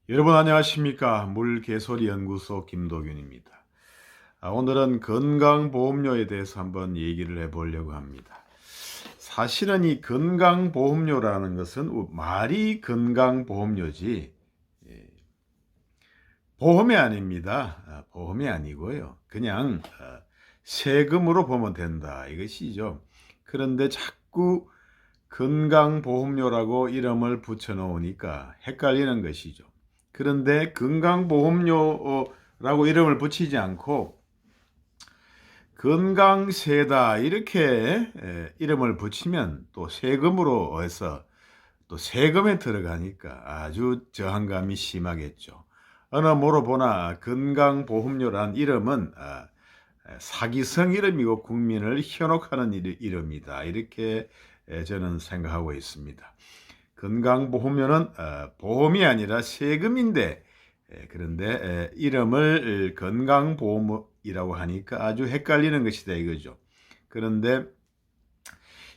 여러분 안녕하십니까? 물개소리연구소 김도균입니다. 오늘은 건강보험료에 대해서 한번 얘기를 해보려고 합니다. 사실은 이 건강보험료라는 것은 말이 건강보험료지 보험이 아닙니다. 보험이 아니고요. 그냥 세금으로 보면 된다 이것이죠. 그런데 자꾸 건강보험료라고 이름을 붙여놓으니까 헷갈리는 것이죠. 그런데 건강보험료라고 이름을 붙이지 않고 건강세다 이렇게 이름을 붙이면 또 세금으로 해서 또 세금에 들어가니까 아주 저항감이 심하겠죠. 어느 뭐로 보나 건강보험료란 이름은 사기성 이름이고 국민을 현혹하는 이름이다. 이렇게 저는 생각하고 있습니다. 건강보험료는 보험이 아니라 세금인데 그런데 이름을 건강보험이라고 하니까 아주 헷갈리는 것이다 이거죠. 그런데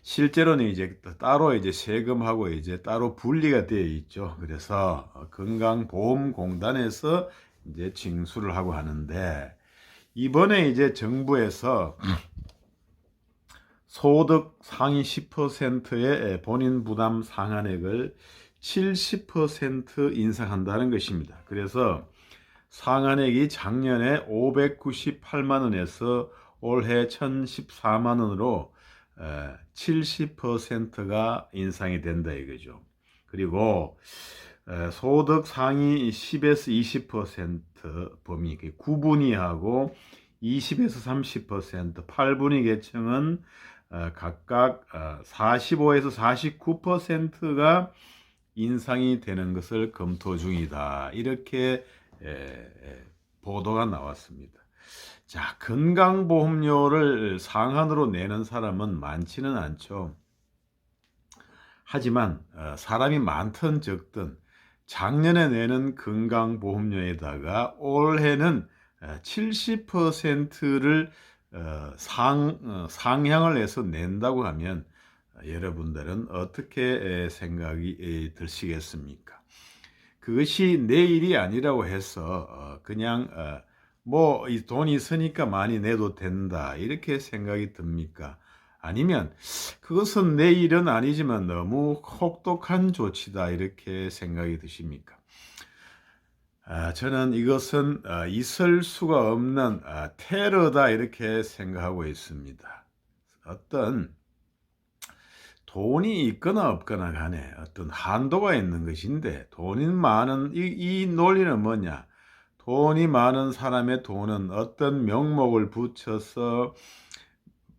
실제로는 이제 따로 이제 세금하고 이제 따로 분리가 되어 있죠. 그래서 건강보험공단에서 이제 징수를 하고 하는데 이번에 이제 정부에서 소득 상위 10%의 본인 부담 상한액을 70% 인상한다는 것입니다. 그래서 상한액이 작년에 598만 원에서 올해 1014만 원으로 70%가 인상이 된다 이거죠. 그리고 소득 상위 10에서 20% 범위 9분위 하고 20에서 30%, 8분위 계층은 각각 45에서 49%가 인상이 되는 것을 검토 중이다. 이렇게 보도가 나왔습니다. 자, 건강보험료를 상한으로 내는 사람은 많지는 않죠. 하지만 사람이 많든 적든 작년에 내는 건강보험료에다가 올해는 70%를 상향을 해서 낸다고 하면 여러분들은 어떻게 생각이 드시겠습니까? 그것이 내일이 아니라고 해서 그냥 뭐 이 돈이 있으니까 많이 내도 된다 이렇게 생각이 듭니까? 아니면 그것은 내일은 아니지만 너무 혹독한 조치다 이렇게 생각이 드십니까? 저는 이것은 있을 수가 없는 테러다 이렇게 생각하고 있습니다. 어떤 돈이 있거나 없거나 간에 어떤 한도가 있는 것인데 돈이 많은 이 논리는 뭐냐? 돈이 많은 사람의 돈은 어떤 명목을 붙여서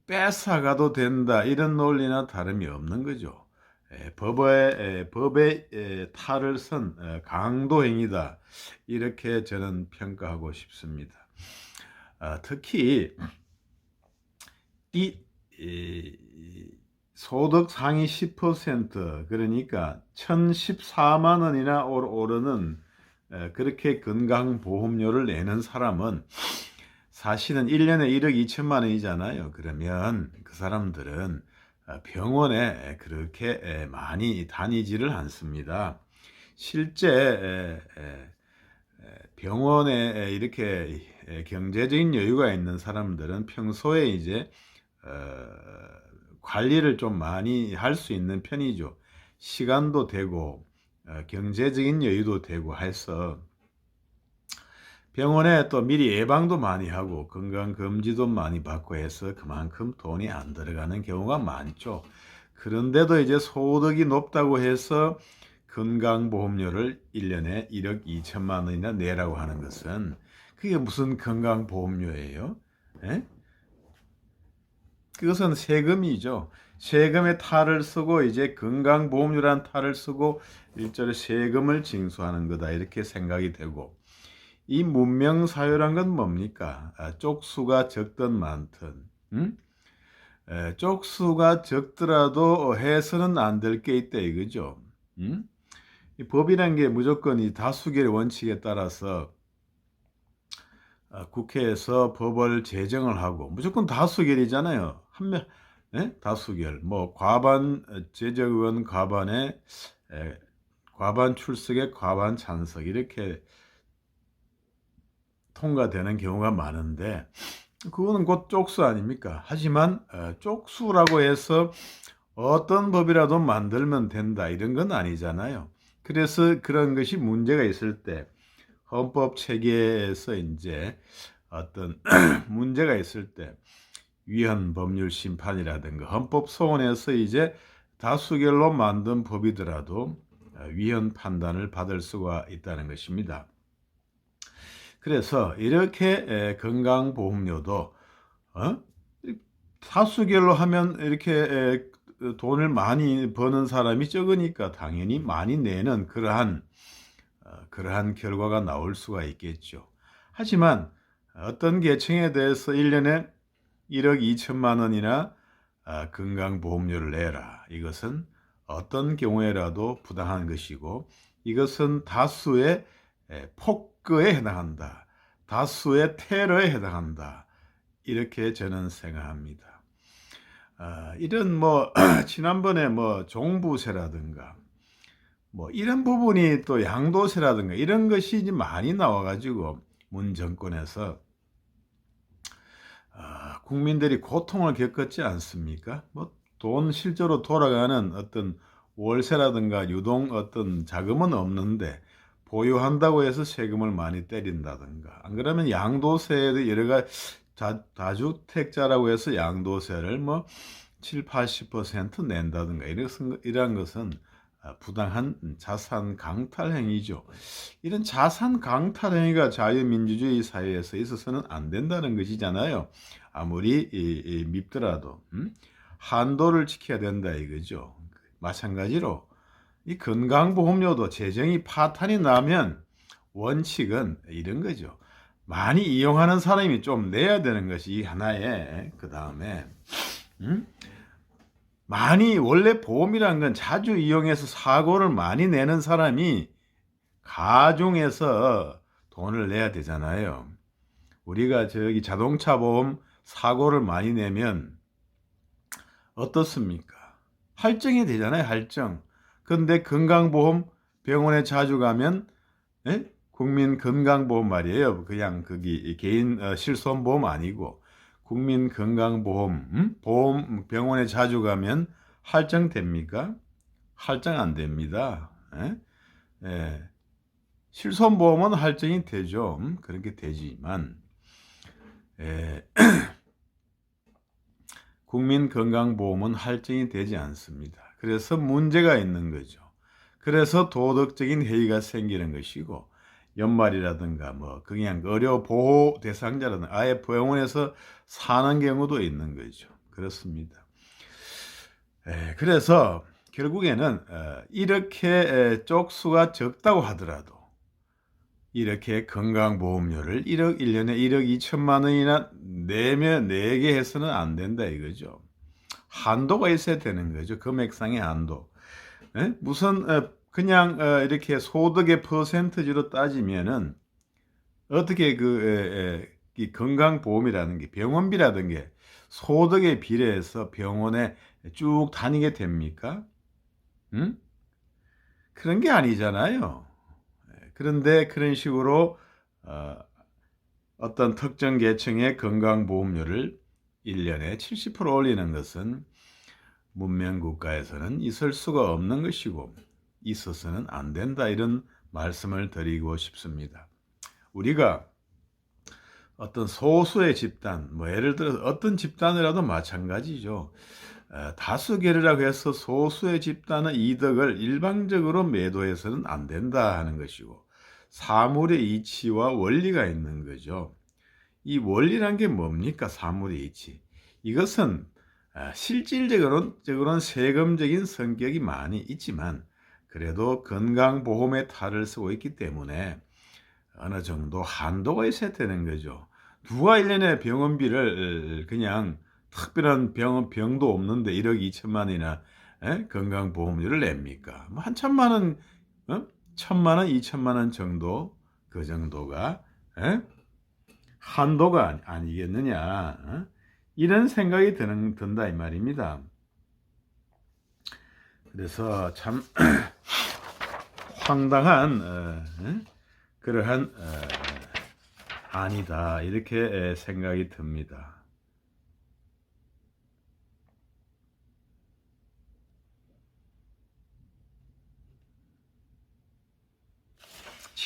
뺏어가도 된다 이런 논리나 다름이 없는 거죠. 법의 탈을 선 강도 행위다 이렇게 저는 평가하고 싶습니다. 특히 이 소득 상위 10% 그러니까 1014만 원이나 오르는 그렇게 건강보험료를 내는 사람은 사실은 1년에 1억 2천만 원이잖아요. 그러면 그 사람들은 병원에 그렇게 많이 다니지를 않습니다. 실제 병원에 이렇게 경제적인 여유가 있는 사람들은 평소에 이제 관리를 좀 많이 할 수 있는 편이죠. 시간도 되고 경제적인 여유도 되고 해서 병원에 또 미리 예방도 많이 하고 건강검진도 많이 받고 해서 그만큼 돈이 안 들어가는 경우가 많죠. 그런데도 이제 소득이 높다고 해서 건강보험료를 1년에 1억 2천만 원이나 내라고 하는 것은 그게 무슨 건강보험료예요? 에? 그것은 세금이죠. 세금의 탈을 쓰고 이제 건강보험료란 탈을 쓰고 일절의 세금을 징수하는 거다 이렇게 생각이 되고 이 문명사회란 건 뭡니까? 쪽수가 적든 많든 쪽수가 적더라도 해서는 안 될 게 있다 이거죠. 이 법이란 게 무조건 이 다수결의 원칙에 따라서 국회에서 법을 제정을 하고 무조건 다수결이잖아요. 다수결 뭐 과반 제적의원 과반의 과반 출석에 과반 찬석 이렇게 통과되는 경우가 많은데 그거는 곧 쪽수 아닙니까? 하지만 쪽수라고 해서 어떤 법이라도 만들면 된다 이런 건 아니잖아요. 그래서 그런 것이 문제가 있을 때 헌법 체계에서 이제 어떤 문제가 있을 때 위헌 법률 심판이라든가 헌법 소원에서 이제 다수결로 만든 법이더라도 위헌 판단을 받을 수가 있다는 것입니다. 그래서 이렇게 건강보험료도 다수결로 하면 이렇게 돈을 많이 버는 사람이 적으니까 당연히 많이 내는 그러한 결과가 나올 수가 있겠죠. 하지만 어떤 계층에 대해서 1년에 1억 2천만 원이나 건강보험료를 내라. 이것은 어떤 경우에라도 부당한 것이고 이것은 다수의 폭거에 해당한다. 다수의 테러에 해당한다. 이렇게 저는 생각합니다. 이런 지난번에 종부세라든가 이런 부분이 또 양도세라든가 이런 것이 이제 많이 나와가지고 문 정권에서 국민들이 고통을 겪었지 않습니까? 돈 실제로 돌아가는 어떤 월세라든가 유동 어떤 자금은 없는데 보유한다고 해서 세금을 많이 때린다든가 안 그러면 양도세도 여러 가지 다주택자라고 해서 양도세를 7, 80% 낸다든가 이런 것은 부당한 자산 강탈 행위죠. 이런 자산 강탈 행위가 자유민주주의 사회에서 있어서는 안 된다는 것이잖아요. 아무리 밉더라도 한도를 지켜야 된다 이거죠. 마찬가지로 이 건강보험료도 재정이 파탄이 나면 원칙은 이런 거죠. 많이 이용하는 사람이 좀 내야 되는 것이 하나의 그 다음에 많이 원래 보험이란 건 자주 이용해서 사고를 많이 내는 사람이 가중해서 돈을 내야 되잖아요. 우리가 자동차 보험 사고를 많이 내면 어떻습니까? 할증이 되잖아요, 할증. 근데 건강보험 병원에 자주 가면 국민건강보험 말이에요. 그냥 거기 개인 실손보험 아니고 국민건강보험 보험 병원에 자주 가면 할증 됩니까? 할증 안 됩니다. 실손보험은 할증이 되죠. 그렇게 되지만 국민건강보험은 할증이 되지 않습니다. 그래서 문제가 있는 거죠. 그래서 도덕적인 해이가 생기는 것이고 연말이라든가 그냥 의료 보호 대상자라든 아예 병원에서 사는 경우도 있는 거죠. 그렇습니다. 그래서 결국에는 이렇게 쪽수가 적다고 하더라도 이렇게 건강보험료를 1년에 1억 2천만 원이나 내게 해서는 안 된다 이거죠. 한도가 있어야 되는 거죠. 금액상의 한도. 무슨 그냥 이렇게 소득의 퍼센트지로 따지면은 어떻게 이 건강보험이라는 게 병원비라든 게 소득에 비례해서 병원에 쭉 다니게 됩니까? 그런 게 아니잖아요. 그런데 그런 식으로 어떤 특정 계층의 건강보험료를 1년에 70% 올리는 것은 문명국가에서는 있을 수가 없는 것이고 있어서는 안 된다 이런 말씀을 드리고 싶습니다. 우리가 어떤 소수의 집단, 예를 들어서 어떤 집단이라도 마찬가지죠. 다수결이라고 해서 소수의 집단의 이득을 일방적으로 매도해서는 안 된다 하는 것이고 사물의 이치와 원리가 있는 거죠. 이 원리란 게 뭡니까? 사물의 이치. 이것은 실질적으로는 세금적인 성격이 많이 있지만 그래도 건강보험에 탈을 쓰고 있기 때문에 어느 정도 한도가 있어야 되는 거죠. 누가 1년에 병원비를 그냥 특별한 병도 없는데 1억 2천만 원이나 건강보험료를 냅니까? 한 1천만 원, 1천만 원, 2천만 원 정도 그 정도가 한도가 아니겠느냐 이런 생각이 든다 이 말입니다. 그래서 참 황당한 그러한 안이다 이렇게 생각이 듭니다.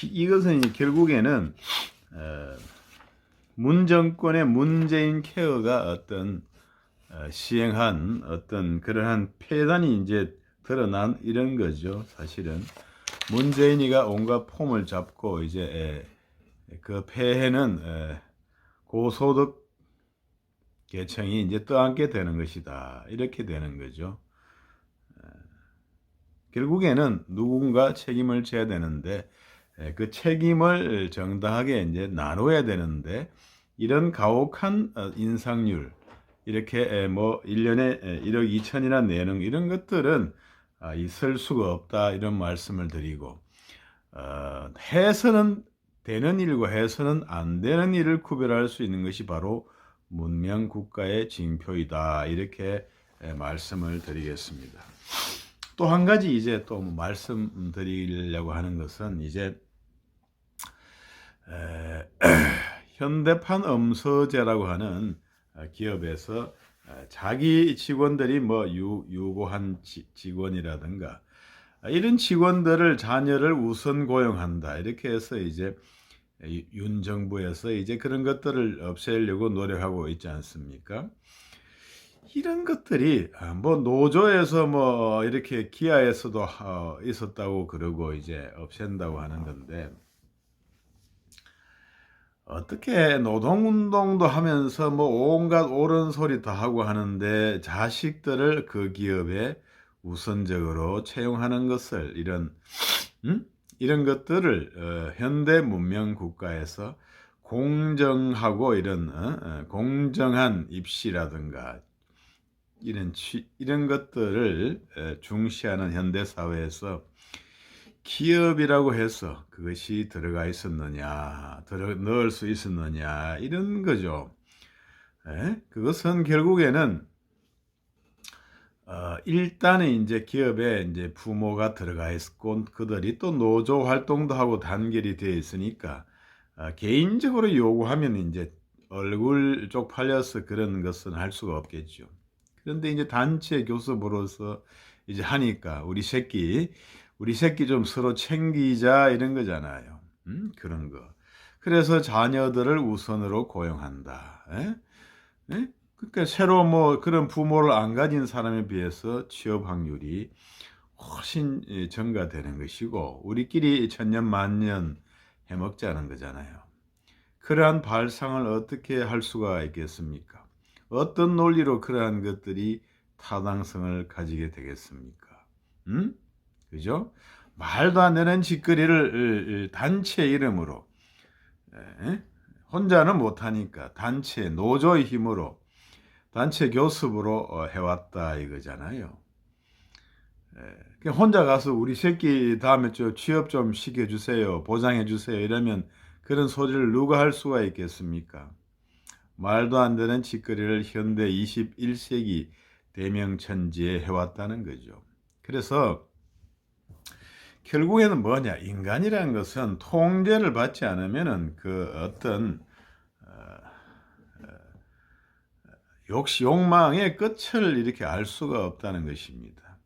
이것은 결국에는 문 정권의 문재인 케어가 어떤 시행한 어떤 그러한 폐단이 이제 드러난 이런 거죠. 사실은 문재인이가 온갖 폼을 잡고 이제 그 폐해는 고소득 계층이 이제 떠안게 되는 것이다. 이렇게 되는 거죠. 결국에는 누군가 책임을 져야 되는데 그 책임을 정당하게 이제 나눠야 되는데 이런 가혹한 인상률 이렇게 뭐 1년에 1억 2천이나 내는 이런 것들은 있을 수가 없다 이런 말씀을 드리고 해서는 되는 일과 해서는 안 되는 일을 구별할 수 있는 것이 바로 문명 국가의 징표이다 이렇게 말씀을 드리겠습니다. 또 한 가지 이제 또 말씀드리려고 하는 것은 이제 현대판 엄서제라고 하는 기업에서 자기 직원들이 뭐 유고한 직원이라든가 이런 직원들을 자녀를 우선 고용한다 이렇게 해서 이제 윤 정부에서 이제 그런 것들을 없애려고 노력하고 있지 않습니까? 이런 것들이 뭐 노조에서 뭐 이렇게 기아에서도 있었다고 그러고 이제 없앤다고 하는 건데 어떻게 노동운동도 하면서 뭐 온갖 옳은 소리 다 하고 하는데 자식들을 그 기업에 우선적으로 채용하는 것을 이런 것들을 현대 문명 국가에서 공정하고 이런 공정한 입시라든가 이런 것들을 중시하는 현대 사회에서 기업이라고 해서 그것이 들어가 있었느냐, 넣을 수 있었느냐 이런 거죠. 그것은 결국에는 일단은 이제 기업에 이제 부모가 들어가 있고 그들이 또 노조 활동도 하고 단결이 되어 있으니까 개인적으로 요구하면 이제 얼굴 쪽팔려서 그런 것은 할 수가 없겠죠. 그런데 이제 단체 교섭으로서 이제 하니까 우리 새끼 좀 서로 챙기자 이런 거잖아요. 그런 거. 그래서 자녀들을 우선으로 고용한다. 그러니까 새로 뭐 그런 부모를 안 가진 사람에 비해서 취업 확률이 훨씬 증가되는 것이고 우리끼리 천년 만년 해먹자는 거잖아요. 그러한 발상을 어떻게 할 수가 있겠습니까? 어떤 논리로 그러한 것들이 타당성을 가지게 되겠습니까? 그죠? 말도 안 되는 짓거리를 단체 이름으로 혼자는 못하니까 단체 노조의 힘으로 단체 교섭으로 해왔다 이거잖아요. 혼자 가서 우리 새끼 다음에 취업 좀 시켜주세요 보장해주세요 이러면 그런 소리를 누가 할 수가 있겠습니까? 말도 안 되는 짓거리를 현대 21세기 대명천지에 해왔다는 거죠. 그래서 결국에는 뭐냐? 인간이라는 것은 통제를 받지 않으면은 그 어떤 욕망의 끝을 이렇게 알 수가 없다는 것입니다.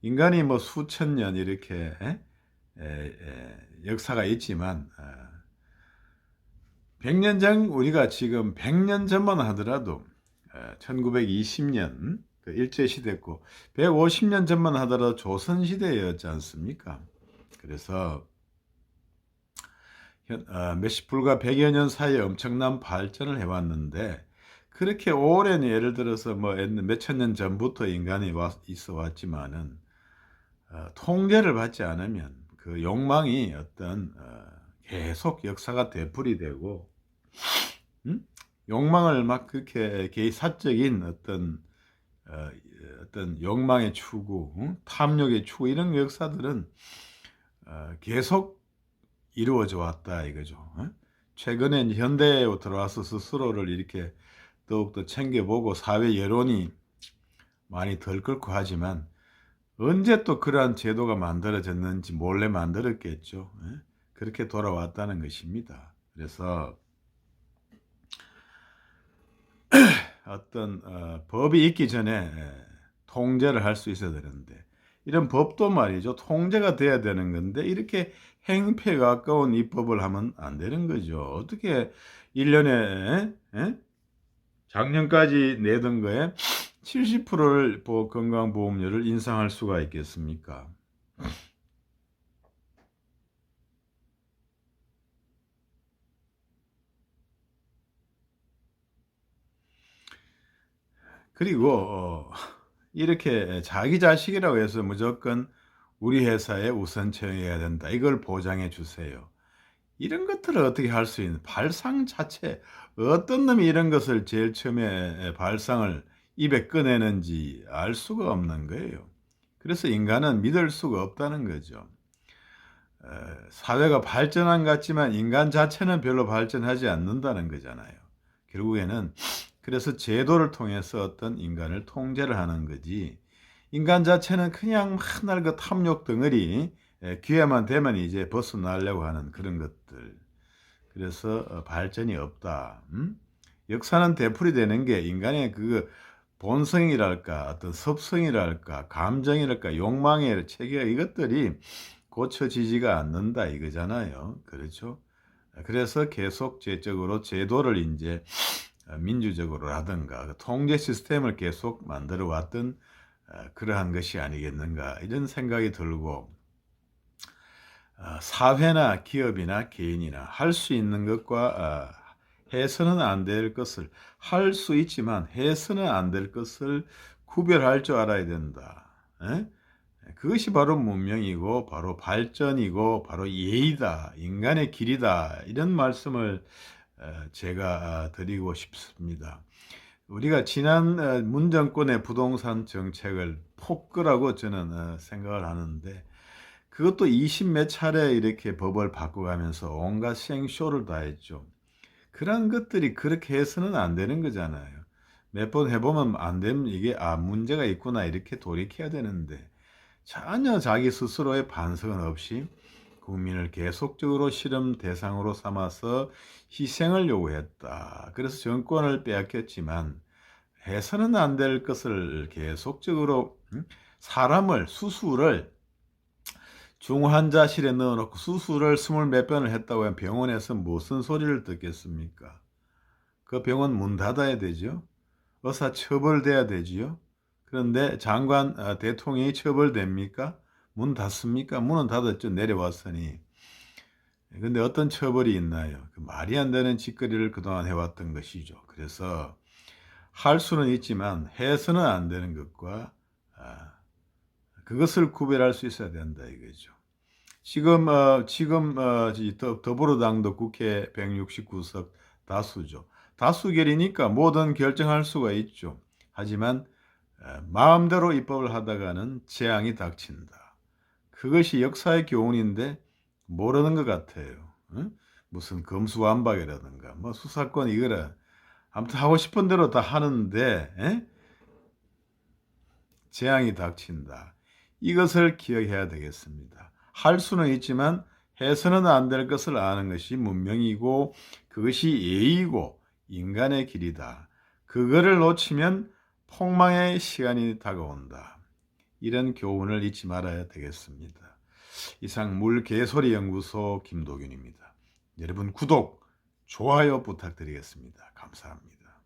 인간이 뭐 수천 년 이렇게 역사가 있지만 100년 전 우리가 지금 100년 전만 하더라도 1920년 그 일제시대고 150년 전만 하더라도 조선시대였지 않습니까? 그래서 불과 100여 년 사이에 엄청난 발전을 해왔는데 그렇게 오랜 예를 들어서 뭐 몇천 년 전부터 인간이 있어 왔지만은 통제를 받지 않으면 그 욕망이 어떤 계속 역사가 되풀이되고 욕망을 막 그렇게 사적인 어떤 욕망의 추구, 탐욕의 추구 이런 역사들은 계속 이루어져 왔다 이거죠. 최근에 현대에 들어와서 스스로를 이렇게 더욱더 챙겨보고 사회 여론이 많이 덜 끓고 하지만 언제 또 그러한 제도가 만들어졌는지 몰래 만들었겠죠. 예? 그렇게 돌아왔다는 것입니다. 그래서 어떤 법이 있기 전에 통제를 할 수 있어야 되는데 이런 법도 말이죠. 통제가 돼야 되는 건데 이렇게 행패에 가까운 입법을 하면 안 되는 거죠. 어떻게 1년에 작년까지 내던 거에 70%를 건강보험료를 인상할 수가 있겠습니까? 그리고 이렇게 자기 자식이라고 해서 무조건 우리 회사에 우선 채용해야 된다. 이걸 보장해 주세요. 이런 것들을 어떻게 할 수 있는 발상 자체 어떤 놈이 이런 것을 제일 처음에 발상을 입에 꺼내는지 알 수가 없는 거예요. 그래서 인간은 믿을 수가 없다는 거죠. 사회가 발전한 것 같지만 인간 자체는 별로 발전하지 않는다는 거잖아요. 결국에는 그래서 제도를 통해서 어떤 인간을 통제를 하는 거지 인간 자체는 그냥 맨날 그 탐욕 덩어리 기회만 되면 이제 벗어나려고 하는 그런 것들. 그래서 발전이 없다. 역사는 되풀이되는 게 인간의 그 본성이랄까 어떤 섭성이랄까 감정이랄까 욕망의 체계 이것들이 고쳐지지가 않는다 이거잖아요. 그렇죠? 그래서 계속 제적으로 제도를 이제 민주적으로라든가 그 통제 시스템을 계속 만들어 왔던 그러한 것이 아니겠는가 이런 생각이 들고 사회나 기업이나 개인이나 할 수 있는 것과 해서는 안 될 것을 할 수 있지만 해서는 안 될 것을 구별할 줄 알아야 된다. 에? 그것이 바로 문명이고 바로 발전이고 바로 예의다. 인간의 길이다. 이런 말씀을 제가 드리고 싶습니다. 우리가 지난 문 정권의 부동산 정책을 폭거라고 저는 생각을 하는데 그것도 20 몇 차례 이렇게 법을 바꿔가면서 온갖 생쇼를 다 했죠. 그런 것들이 그렇게 해서는 안 되는 거잖아요. 몇 번 해보면 안 되면 이게 문제가 있구나 이렇게 돌이켜야 되는데 전혀 자기 스스로의 반성은 없이 국민을 계속적으로 실험 대상으로 삼아서 희생을 요구했다. 그래서 정권을 빼앗겼지만 해서는 안 될 것을 계속적으로 사람을 수술을 중환자실에 넣어놓고 수술을 20몇 번을 했다고 하면 병원에서 무슨 소리를 듣겠습니까? 그 병원 문 닫아야 되죠. 의사 처벌돼야 되지요. 그런데 장관, 대통령이 처벌됩니까? 문 닫습니까? 문은 닫았죠. 내려왔으니. 근데 어떤 처벌이 있나요? 그 말이 안 되는 짓거리를 그동안 해왔던 것이죠. 그래서 할 수는 있지만 해서는 안 되는 것과 그것을 구별할 수 있어야 된다 이거죠. 지금 더불어당도 국회 169석 다수죠. 다수결이니까 뭐든 결정할 수가 있죠. 하지만 마음대로 입법을 하다가는 재앙이 닥친다. 그것이 역사의 교훈인데 모르는 것 같아요. 응? 무슨 검수완박이라든가 뭐 수사권 이거라 아무튼 하고 싶은 대로 다 하는데 재앙이 닥친다. 이것을 기억해야 되겠습니다. 할 수는 있지만 해서는 안 될 것을 아는 것이 문명이고 그것이 예의고 인간의 길이다. 그거를 놓치면 폭망의 시간이 다가온다. 이런 교훈을 잊지 말아야 되겠습니다. 이상 물개소리 연구소 김도균입니다. 여러분 구독, 좋아요 부탁드리겠습니다. 감사합니다.